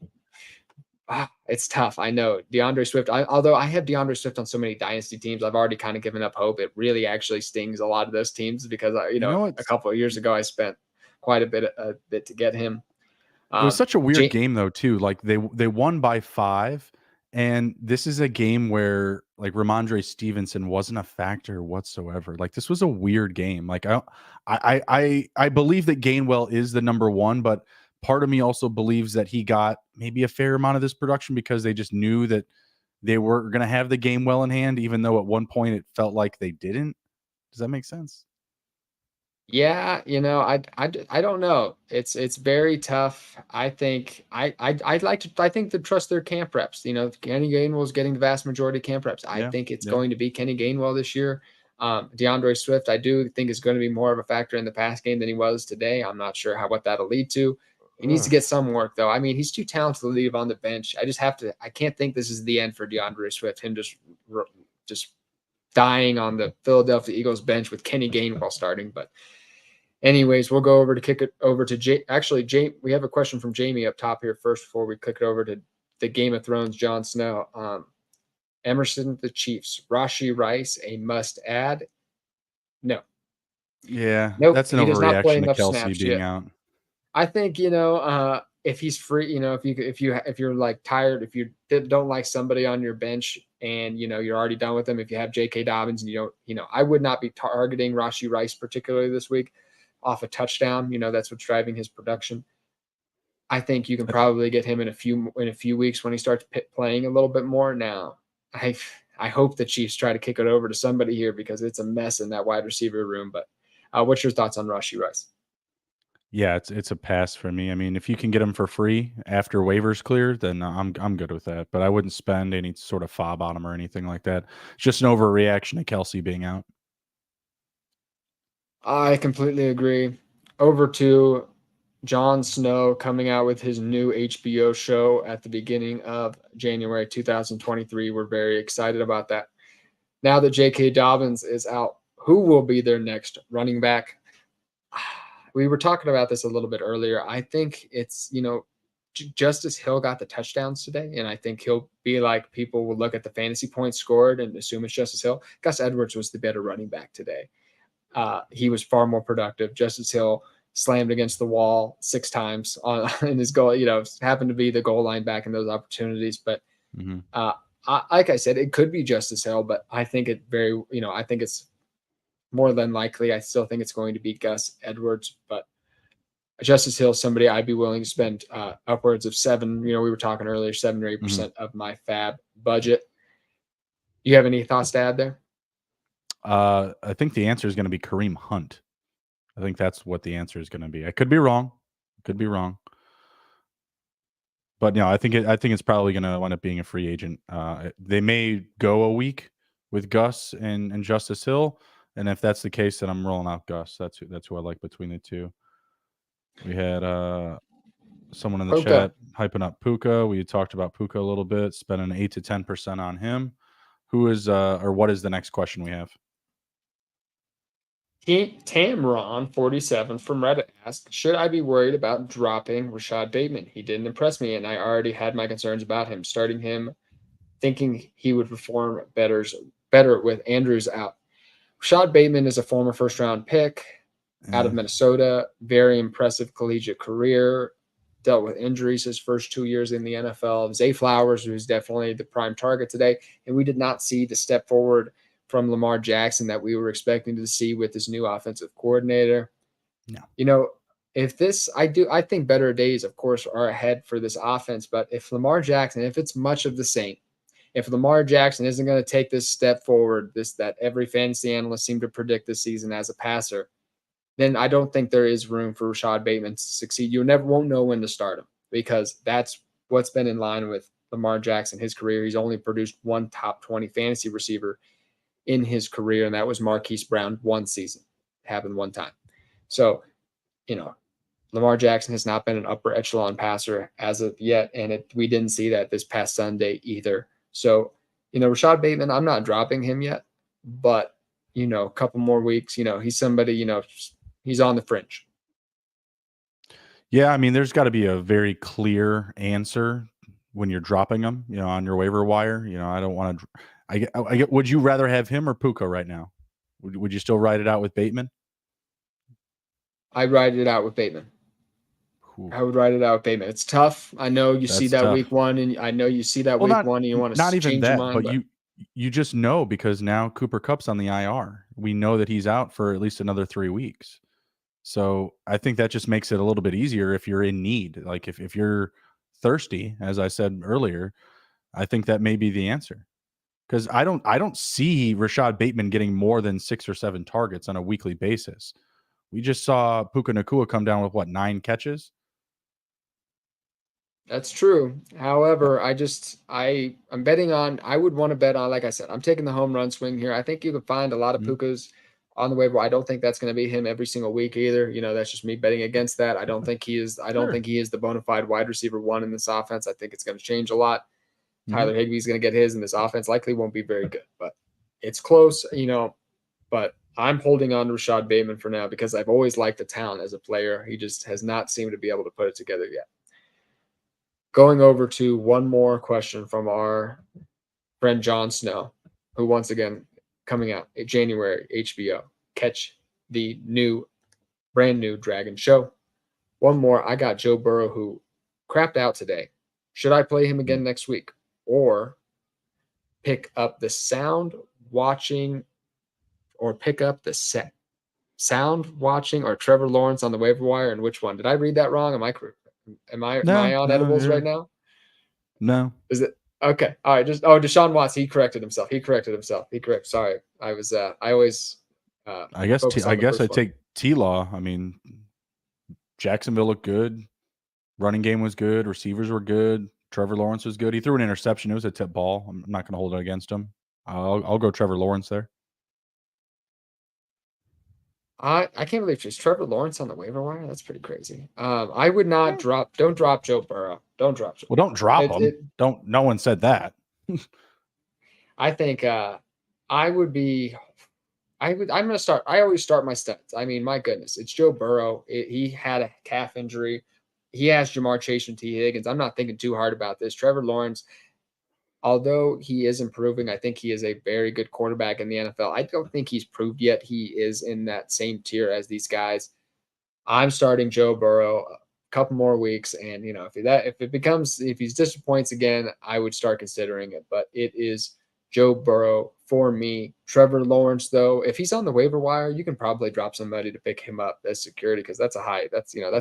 It's tough. I know DeAndre Swift. Although I have DeAndre Swift on so many dynasty teams, I've already kind of given up hope. It really actually stings a lot of those teams because a couple of years ago I spent quite a bit to get him. It was such a weird game though too. Like they won by 5, and this is a game where like Ramondre Stevenson wasn't a factor whatsoever. Like this was a weird game. Like I believe that Gainwell is the number 1, but part of me also believes that he got maybe a fair amount of this production because they just knew that they were going to have the game well in hand, even though at one point it felt like they didn't. Does that make sense? Yeah, I don't know. It's very tough. I think I'd like to trust their camp reps. Kenny Gainwell's getting the vast majority of camp reps. I think it's going to be Kenny Gainwell this year. DeAndre Swift, I do think is going to be more of a factor in the pass game than he was today. I'm not sure what that'll lead to. He needs to get some work though. I mean, he's too talented to leave on the bench. I can't think this is the end for DeAndre Swift. Him just dying on the Philadelphia Eagles bench with Kenny Gainwell starting, but anyways, we'll go over to kick it over to Jay. Actually, we have a question from Jamie up top here first before we click it over to the Game of Thrones, Jon Snow. Emerson, the Chiefs. Rashee Rice, a must add? No. Yeah. Nope. That's an he does not play overreaction to enough Kelley snaps being yet. out. I think, if he's free, if you're like tired, if you don't like somebody on your bench and, you're already done with them, if you have J.K. Dobbins and you don't, I would not be targeting Rashee Rice particularly this week off a touchdown. That's what's driving his production. I think you can probably get him in a few weeks when he starts playing a little bit more. Now, I hope the Chiefs try to kick it over to somebody here because it's a mess in that wide receiver room. But what's your thoughts on Rashee Rice? Yeah, it's a pass for me. I mean, if you can get him for free after waivers clear, then I'm good with that. But I wouldn't spend any sort of fob on him or anything like that. It's just an overreaction to Kelley being out. I completely agree. Over to Jon Snow coming out with his new HBO show at the beginning of January 2023. We're very excited about that. Now that J.K. Dobbins is out, who will be their next running back? We were talking about this a little bit earlier. I think it's, Justice Hill got the touchdowns today, and I think he'll be like people will look at the fantasy points scored and assume it's Justice Hill. Gus Edwards was the better running back today. He was far more productive. Justice Hill slammed against the wall 6 times in his goal, happened to be the goal line back in those opportunities. But like I said, it could be Justice Hill, but I think I think it's more than likely. I still think it's going to be Gus Edwards, but Justice Hill is somebody I'd be willing to spend upwards of 7, we were talking earlier, 7 or 8% of my fab budget. You have any thoughts to add there? I think the answer is going to be Kareem Hunt. I think that's what the answer is going to be. I could be wrong. But no, I think it's probably going to wind up being a free agent. They may go a week with Gus and Justice Hill, and if that's the case, then I'm rolling out Gus. That's who I like between the two. We had someone in the chat hyping up Puka. We talked about Puka a little bit, spending 8 to 10% on him. Who is or what is the next question we have? Tamron 47 from Reddit asked, should I be worried about dropping Rashad Bateman? He didn't impress me, and I already had my concerns about him. Starting him, thinking he would perform better with Andrews out. Rashad Bateman is a former first-round pick out of Minnesota. Very impressive collegiate career. Dealt with injuries his first 2 years in the NFL. Zay Flowers, who's definitely the prime target today, and we did not see the step forward from Lamar Jackson that we were expecting to see with his new offensive coordinator. No. I think better days, of course, are ahead for this offense. But if Lamar Jackson, if it's much of the same, if Lamar Jackson isn't going to take this step forward, that every fantasy analyst seemed to predict this season as a passer, then I don't think there is room for Rashad Bateman to succeed. You won't know when to start him. because that's what's been in line with Lamar Jackson, his career. He's only produced one top 20 fantasy receiver in his career, and that was Marquise Brown one season. It happened one time. So, Lamar Jackson has not been an upper echelon passer as of yet, and we didn't see that this past Sunday either. So, Rashad Bateman, I'm not dropping him yet, but, a couple more weeks, he's somebody, he's on the fringe. Yeah, I mean, there's got to be a very clear answer when you're dropping them, on your waiver wire. I don't want to. I get. Would you rather have him or Puka right now? Would you still ride it out with Bateman? I'd ride it out with Bateman. Ooh. I would ride it out with Bateman. It's tough. I know you see that tough. Week one, and I know you see that week one, and you want to not even change that, your mind, but you just know because now Cooper Kupp's on the IR. We know that he's out for at least another 3 weeks. So I think that just makes it a little bit easier if you're in need. Like if you're thirsty, as I said earlier, I think that may be the answer. Because I don't see Rashad Bateman getting more than 6 or 7 targets on a weekly basis. We just saw Puka Nucua come down with 9 catches. That's true. However, I'm betting on. I would want to bet on. Like I said, I'm taking the home run swing here. I think you can find a lot of Pukas on the waiver. I don't think that's going to be him every single week either. That's just me betting against that. I don't think he is. I don't think he is the bona fide wide receiver one in this offense. I think it's going to change a lot. Tyler Higbee's going to get his, and this offense likely won't be very good, but it's close, but I'm holding on to Rashad Bateman for now because I've always liked the talent as a player. He just has not seemed to be able to put it together yet. Going over to one more question from our friend Jon Snow, who once again coming out in January, HBO, catch the brand new Dragon Show. One more, I got Joe Burrow who crapped out today. Should I play him again next week? Or pick up the sound watching or Trevor Lawrence on the waiver wire, and which one? Did I read that wrong? Am I on edibles right now? No. Is it okay? All right. Deshaun Watson, he corrected himself. Sorry. I was I always I guess I take T-Law. I mean, Jacksonville looked good. Running game was good. Receivers were good. Trevor Lawrence was good. He threw an interception. It was a tip ball. I'm not going to hold it against him. I'll go Trevor Lawrence there. I can't believe she's Trevor Lawrence on the waiver wire. That's pretty crazy. I would not drop. Don't drop Joe Burrow. Don't drop Joe. Well, don't drop him. No one said that. I think I would be. I'm going to start. I always start my stats. I mean, my goodness, it's Joe Burrow. He had a calf injury. He has Jamar Chase and T. Higgins. I'm not thinking too hard about this. Trevor Lawrence, although he is improving, I think he is a very good quarterback in the NFL. I don't think he's proved yet he is in that same tier as these guys. I'm starting Joe Burrow a couple more weeks, and if he disappoints again, I would start considering it. But it is Joe Burrow for me. Trevor Lawrence, though, if he's on the waiver wire, you can probably drop somebody to pick him up as security because that's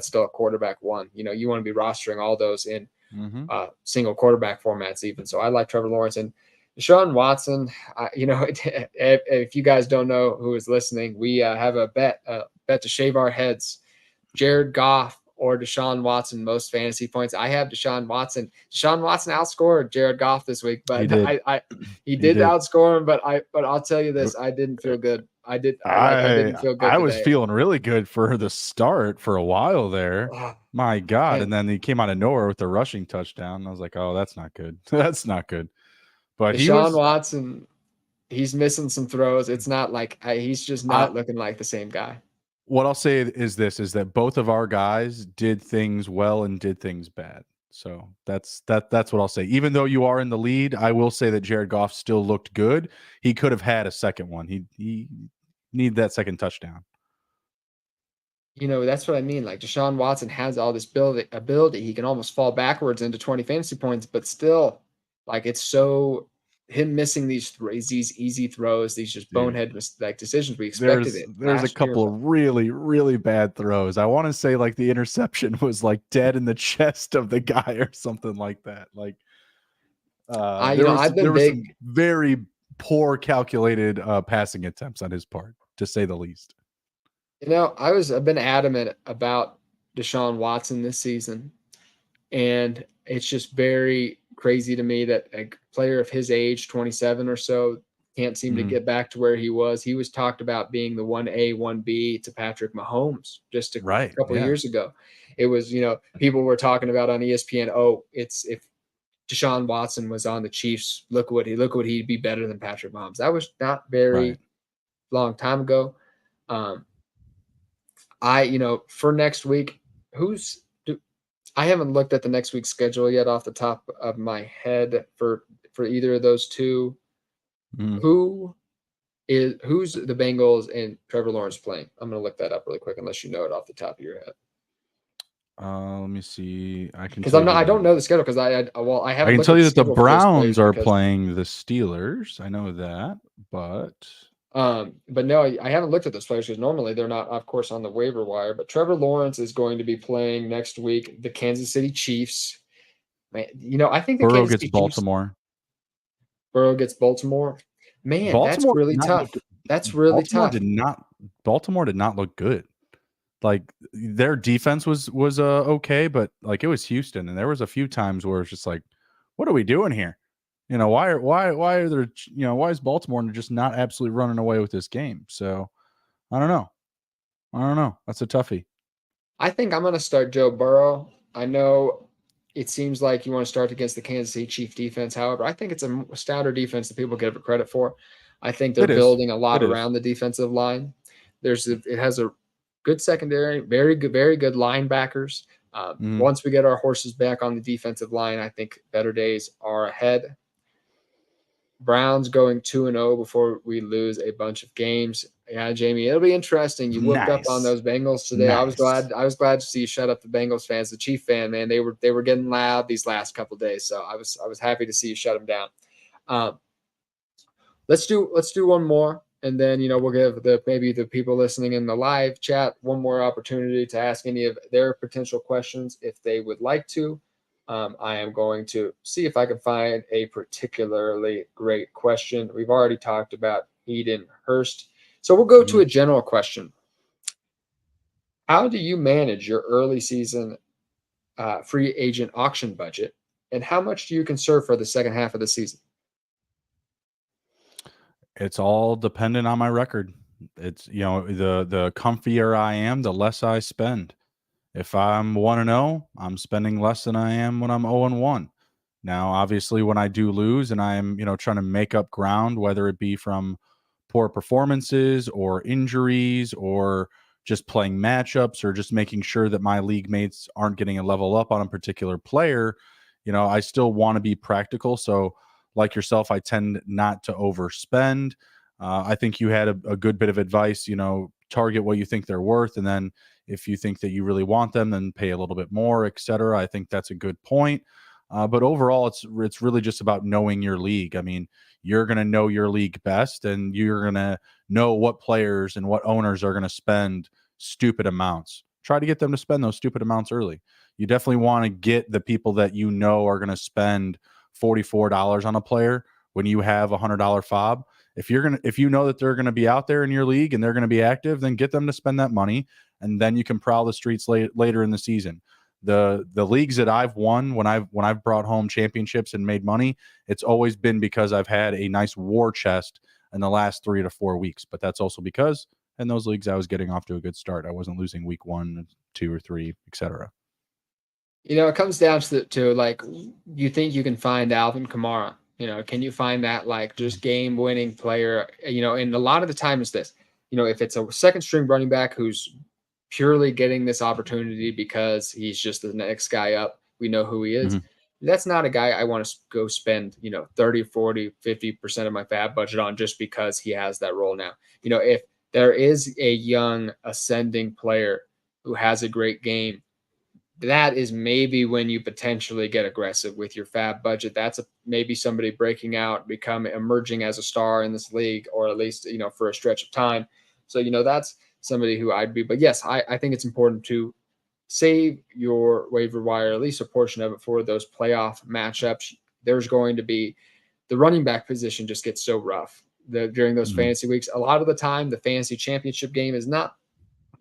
still a quarterback one. You want to be rostering all those in single quarterback formats even. So I like Trevor Lawrence and Deshaun Watson. If you guys don't know who is listening, we have a bet to shave our heads. Jared Goff or Deshaun Watson most fantasy points. I have Deshaun Watson. Deshaun Watson outscored Jared Goff this week, but he did outscore him. But I'll tell you this, I didn't feel good. I didn't feel good. I was feeling really good for the start for a while there. My God. And then he came out of nowhere with the rushing touchdown. I was like, oh, that's not good. That's not good. But Deshaun Watson, he's missing some throws. It's not like he's just not looking like the same guy. What I'll say is that both of our guys did things well and did things bad. So that's what I'll say. Even though you are in the lead, I will say that Jared Goff still looked good. He could have had a second one. He needed that second touchdown. That's what I mean. Like Deshaun Watson has all this ability. He can almost fall backwards into 20 fantasy points, but still, like it's so him missing these easy throws, these just bonehead decisions. We expected There's a couple of really, really bad throws. I want to say like the interception was like dead in the chest of the guy or something like that. Like there were some very poor calculated passing attempts on his part, to say the least. I've been adamant about Deshaun Watson this season. And it's just very crazy to me that a player of his age, 27 or so, can't seem to get back to where he was. He was talked about being the 1A, 1B to Patrick Mahomes just a couple of years ago. It was, people were talking about on ESPN, it's if Deshaun Watson was on the Chiefs, look what he'd be better than Patrick Mahomes. That was not very long time ago. For next week, I haven't looked at the next week's schedule yet off the top of my head for either of those two. Who's the Bengals and Trevor Lawrence playing? I'm going to look that up really quick, unless you know it off the top of your head. Let me see. I don't know the schedule because I haven't. I can tell you that the Browns are playing the Steelers. I know that, but no, I haven't looked at those players because normally they're not, of course, on the waiver wire. But Trevor Lawrence is going to be playing next week the Kansas City Chiefs. Man, I think Burrow gets Baltimore. Burrow gets Baltimore. Man, that's really tough. That's really tough. Baltimore did not look good. Like their defense was okay, but like it was Houston, and there was a few times where it's just like, what are we doing here? Why are there? Why is Baltimore just not absolutely running away with this game? So I don't know. That's a toughie. I think I'm going to start Joe Burrow. I know it seems like you want to start against the Kansas City Chiefs defense. However, I think it's a stouter defense that people give it credit for. I think they're building a lot around the defensive line. It has a good secondary, very good linebackers. Once we get our horses back on the defensive line, I think better days are ahead. Browns going 2-0 before we lose a bunch of games. Yeah, Jamie, it'll be interesting. You whooped up on those Bengals today. Nice. I was glad to see you shut up the Bengals fans. The Chief fan, man, they were getting loud these last couple of days. So I was happy to see you shut them down. Let's do one more, and then we'll give maybe the people listening in the live chat one more opportunity to ask any of their potential questions if they would like to. I am going to see if I can find a particularly great question. We've already talked about Eden Hurst. So we'll go to a general question. How do you manage your early season free agent auction budget, and how much do you conserve for the second half of the season? It's all dependent on my record. It's, the comfier I am, the less I spend. If I'm 1-0, I'm spending less than I am when I'm 0-1. Now, obviously, when I do lose and I'm, trying to make up ground, whether it be from poor performances or injuries or just playing matchups or just making sure that my league mates aren't getting a level up on a particular player, I still want to be practical. So like yourself, I tend not to overspend. I think you had a good bit of advice, target what you think they're worth. And then if you think that you really want them, then pay a little bit more, et cetera. I think that's a good point. But overall, it's really just about knowing your league. I mean, you're going to know your league best, and you're going to know what players and what owners are going to spend stupid amounts. Try to get them to spend those stupid amounts early. You definitely want to get the people that are going to spend $44 on a player when you have $100 fob. If you know that they're going to be out there in your league and they're going to be active, then get them to spend that money, and then you can prowl the streets later in the season. The leagues that I've won when I've brought home championships and made money, it's always been because I've had a nice war chest in the last 3 to 4 weeks. But that's also because in those leagues I was getting off to a good start. I wasn't losing week 1, 2, or 3, etc. It comes down to like, you think you can find Alvin Kamara? Can you find that like just game-winning player? And a lot of the time it's this. If it's a second-string running back who's purely getting this opportunity because he's just the next guy up, we know who he is. That's not a guy I want to go spend 30, 40, 50% of my fab budget on just because he has that role now. If there is a young ascending player who has a great game, that is maybe when you potentially get aggressive with your fab budget. That's maybe somebody breaking out, emerging as a star in this league, or at least, for a stretch of time. So, that's somebody who I'd be. But yes, I think it's important to save your waiver wire, at least a portion of it, for those playoff matchups. There's going to be the running back position just gets so rough during those fantasy weeks. A lot of the time, the fantasy championship game is not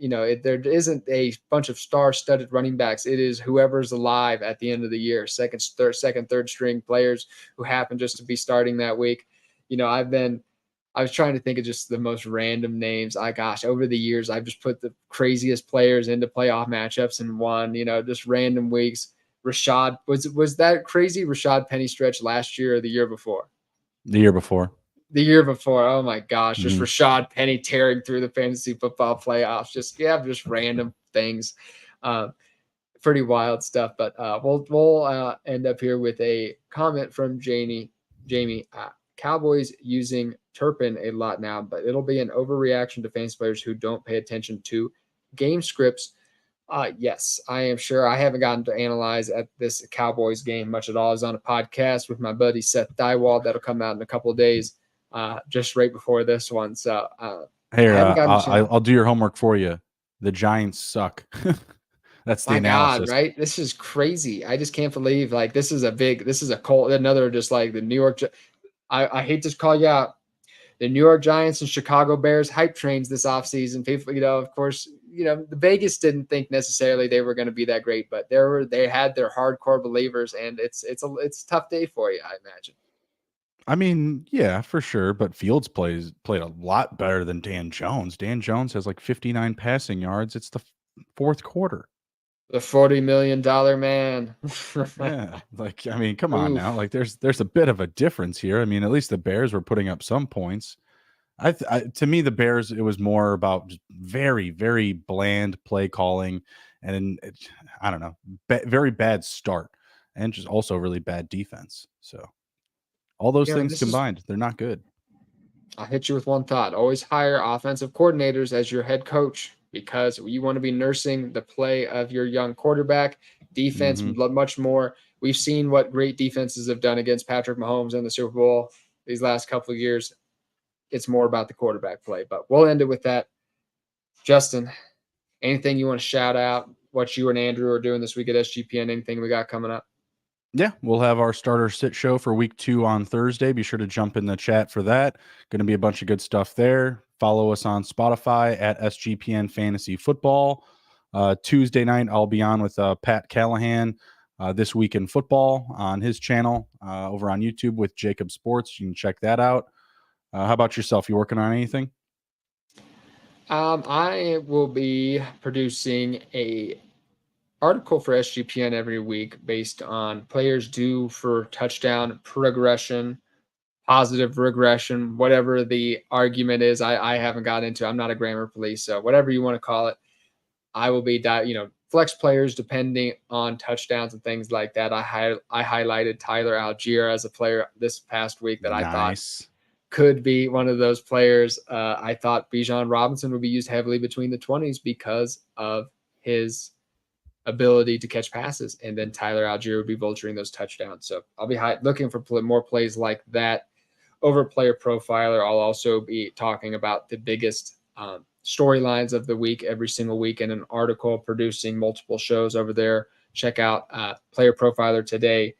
there isn't a bunch of star-studded running backs. It is whoever's alive at the end of the year, second, third string players who happen just to be starting that week. I was trying to think of just the most random names. Over the years, I've just put the craziest players into playoff matchups and won, just random weeks. Rashad, was that crazy Rashaad Penny stretch last year or the year before? The year before. The year before. Oh my gosh. Just Mhm. Rashaad Penny tearing through the fantasy football playoffs. Just random things. Pretty wild stuff. But we'll end up here with a comment from Jamie. Cowboys using Turpin a lot now, but it'll be an overreaction to fantasy players who don't pay attention to game scripts. Yes, I am sure. I haven't gotten to analyze at this Cowboys game much at all. I was on a podcast with my buddy Seth Dywall that'll come out in a couple of days, just right before this one. So, Here, I'll do your homework for you. The Giants suck. That's the analysis. God, right? This is crazy. I just can't believe this is a Colt, another just like the New York. I hate to call you out. The New York Giants and Chicago Bears hype trains this offseason. People, of course, the Vegas didn't think necessarily they were going to be that great, but they had their hardcore believers, and it's a tough day for you, I imagine. I mean, yeah, for sure. But Fields played a lot better than Dan Jones. Dan Jones has like 59 passing yards. It's the fourth quarter. The $40 million man. Yeah, come on now. Like, there's a bit of a difference here. I mean, at least the Bears were putting up some points. To me, the Bears, it was more about just very, very bland play calling, and I don't know, very bad start, and just also really bad defense. So all those things combined, they're not good. I'll hit you with one thought. Always hire offensive coordinators as your head coach, because you want to be nursing the play of your young quarterback. Defense, much more. We've seen what great defenses have done against Patrick Mahomes in the Super Bowl these last couple of years. It's more about the quarterback play, but we'll end it with that. Justin, anything you want to shout out, what you and Andrew are doing this week at SGPN, anything we got coming up? Yeah, we'll have our starter sit show for week 2 on Thursday. Be sure to jump in the chat for that. Going to be a bunch of good stuff there. Follow us on Spotify at SGPN Fantasy Football. Tuesday night, I'll be on with Pat Callahan, This Week in Football on his channel over on YouTube with Jacob Sports. You can check that out. How about yourself? You working on anything? I will be producing a article for SGPN every week based on players due for touchdown progression, positive regression, whatever the argument is. I haven't got into. I'm not a grammar police, so whatever you want to call it. I will be, flex players depending on touchdowns and things like that. I highlighted Tyler Algier as a player this past week that I thought could be one of those players. I thought Bijan Robinson would be used heavily between the 20s because of his ability to catch passes, and then Tyler Algier would be vulturing those touchdowns. So I'll be looking for more plays like that. Over Player Profiler, I'll also be talking about the biggest storylines of the week every single week in an article, producing multiple shows over there. Check out Player Profiler today,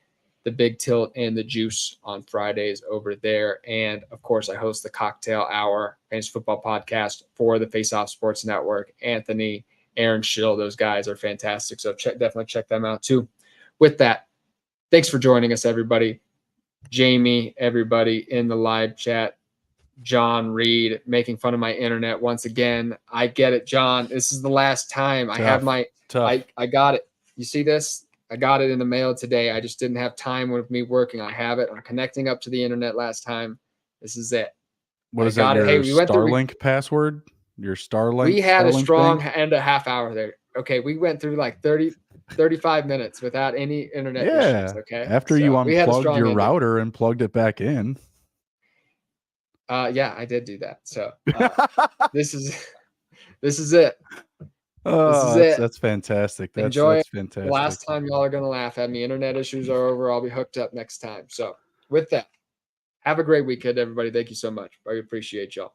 the Big Tilt and the Juice on Fridays over there. And of course, I host the Cocktail Hour Fantasy Football Podcast for the Face Off Sports Network. Anthony, Aaron Schill, those guys are fantastic. So definitely check them out too. With that, thanks for joining us, everybody. Jamie, everybody in the live chat. John Reed making fun of my internet once again. I get it, John. This is the last time. I have my I got it. You see this? I got it in the mail today. I just didn't have time with me working. I have it. I'm connecting up to the internet last time. This is it. What is that? Your Starlink password? Your Starlink? We had a strong and a half hour there. Okay, we went through like 35 minutes without any internet issues. Okay. After you unplugged your router and plugged it back in. Yeah, I did do that. So this is it. Oh, that's fantastic. That's fantastic. The last time y'all are going to laugh at me. Internet issues are over. I'll be hooked up next time. So with that, have a great weekend, everybody. Thank you so much. I appreciate y'all.